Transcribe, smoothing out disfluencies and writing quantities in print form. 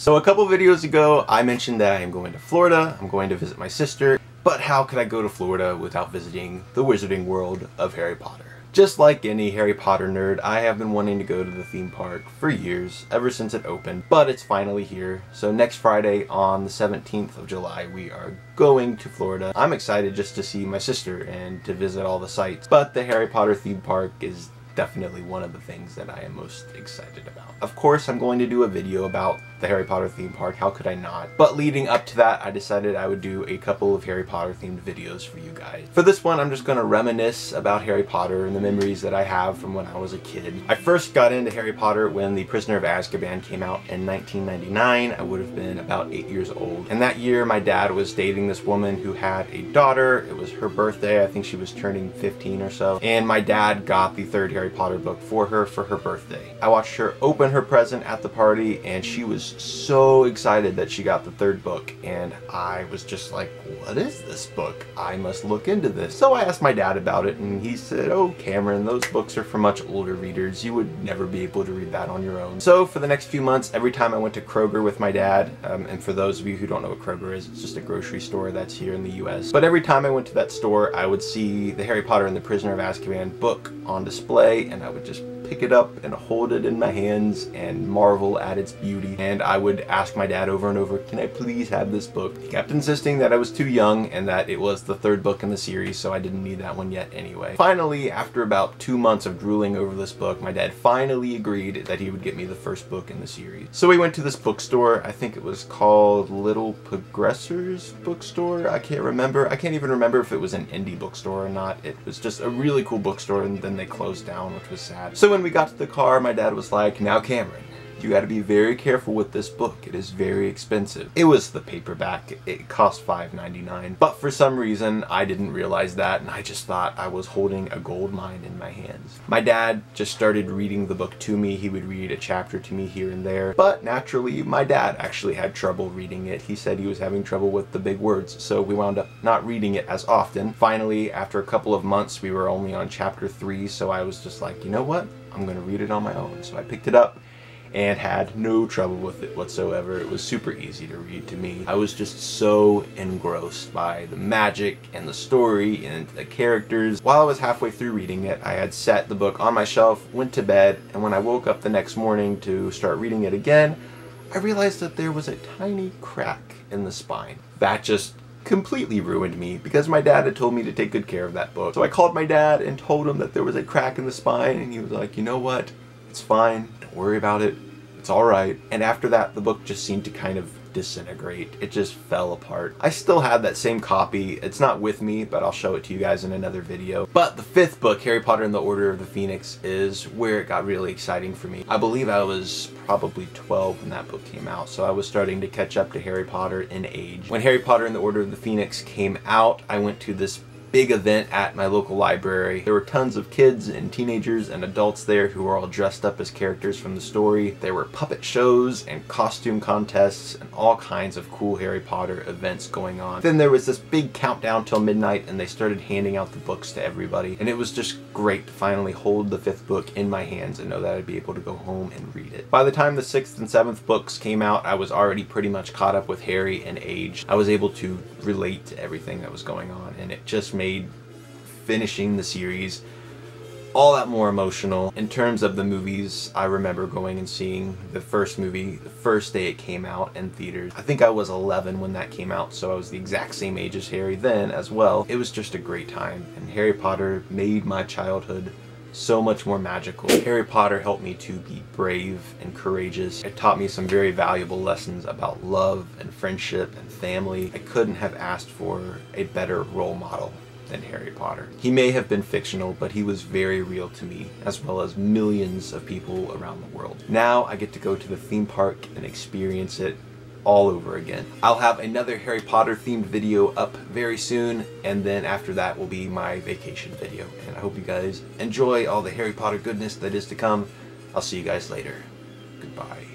So a couple videos ago, I mentioned that I am going to Florida. I'm going to visit my sister. But how could I go to Florida without visiting the Wizarding World of Harry Potter? Just like any Harry Potter nerd, I have been wanting to go to the theme park for years, ever since it opened, but it's finally here. So next Friday on the 17th of July, we are going to Florida. I'm excited just to see my sister and to visit all the sites, but the Harry Potter theme park is definitely one of the things that I am most excited about. Of course, I'm going to do a video about the Harry Potter theme park, how could I not? But leading up to that, I decided I would do a couple of Harry Potter themed videos for you guys. For this one, I'm just going to reminisce about Harry Potter and the memories that I have from when I was a kid. I first got into Harry Potter when The Prisoner of Azkaban came out in 1999. I would have been about 8 years old. And that year, my dad was dating this woman who had a daughter. It was her birthday. I think she was turning 15 or so. And my dad got the third Harry Potter book for her birthday. I watched her open her present at the party, and she was so excited that she got the third book, and I was just like, what is this book? I must look into this. So I asked my dad about it, and he said, oh, Cameron, those books are for much older readers. You would never be able to read that on your own. So for the next few months, every time I went to Kroger with my dad, and for those of you who don't know what Kroger is, it's just a grocery store that's here in the US. But every time I went to that store, I would see the Harry Potter and the Prisoner of Azkaban book on display, and I would just pick it up and hold it in my hands and marvel at its beauty. And I would ask my dad over and over, can I please have this book? He kept insisting that I was too young and that it was the third book in the series, so I didn't need that one yet anyway. Finally, after about 2 months of drooling over this book, my dad finally agreed that he would get me the first book in the series. So we went to this bookstore. I think it was called Little Progressor's Bookstore. I can't remember. I can't even remember if it was an indie bookstore or not. It was just a really cool bookstore, and then they closed down, which was sad. So when we got to the car, my dad was like, now Cameron, you gotta be very careful with this book. It is very expensive. It was the paperback. It cost $5.99. But for some reason, I didn't realize that, and I just thought I was holding a gold mine in my hands. My dad just started reading the book to me. He would read a chapter to me here and there. But naturally, my dad actually had trouble reading it. He said he was having trouble with the big words, so we wound up not reading it as often. Finally, after a couple of months, we were only on chapter 3, so I was just like, you know what? I'm gonna read it on my own. So I picked it up and had no trouble with it whatsoever. It was super easy to read to me. I was just so engrossed by the magic and the story and the characters. While I was halfway through reading it, I had set the book on my shelf, went to bed, and when I woke up the next morning to start reading it again, I realized that there was a tiny crack in the spine. That just completely ruined me because my dad had told me to take good care of that book. So I called my dad and told him that there was a crack in the spine, and he was like, you know what? It's fine. Don't worry about it. It's all right. And after that, the book just seemed to kind of disintegrate. It just fell apart. I still have that same copy. It's not with me, but I'll show it to you guys in another video. But the fifth book, Harry Potter and the Order of the Phoenix, is where it got really exciting for me. I believe I was probably 12 when that book came out, so I was starting to catch up to Harry Potter in age. When Harry Potter and the Order of the Phoenix came out, I went to this big event at my local library. There were tons of kids and teenagers and adults there who were all dressed up as characters from the story. There were puppet shows and costume contests and all kinds of cool Harry Potter events going on. Then there was this big countdown till midnight, and they started handing out the books to everybody, and it was just great to finally hold the fifth book in my hands and know that I'd be able to go home and read it. By the time the sixth and seventh books came out, I was already pretty much caught up with Harry and age. I was able to relate to everything that was going on, and it just made finishing the series all that more emotional. In terms of the movies, I remember going and seeing the first movie the first day it came out in theaters. I think I was 11 when that came out, so I was the exact same age as Harry then as well. It was just a great time, and Harry Potter made my childhood so much more magical. Harry Potter helped me to be brave and courageous. It taught me some very valuable lessons about love and friendship and family. I couldn't have asked for a better role model than Harry Potter. He may have been fictional, but he was very real to me, as well as millions of people around the world. Now I get to go to the theme park and experience it all over again. I'll have another Harry Potter themed video up very soon, and then after that will be my vacation video. And I hope you guys enjoy all the Harry Potter goodness that is to come. I'll see you guys later. Goodbye.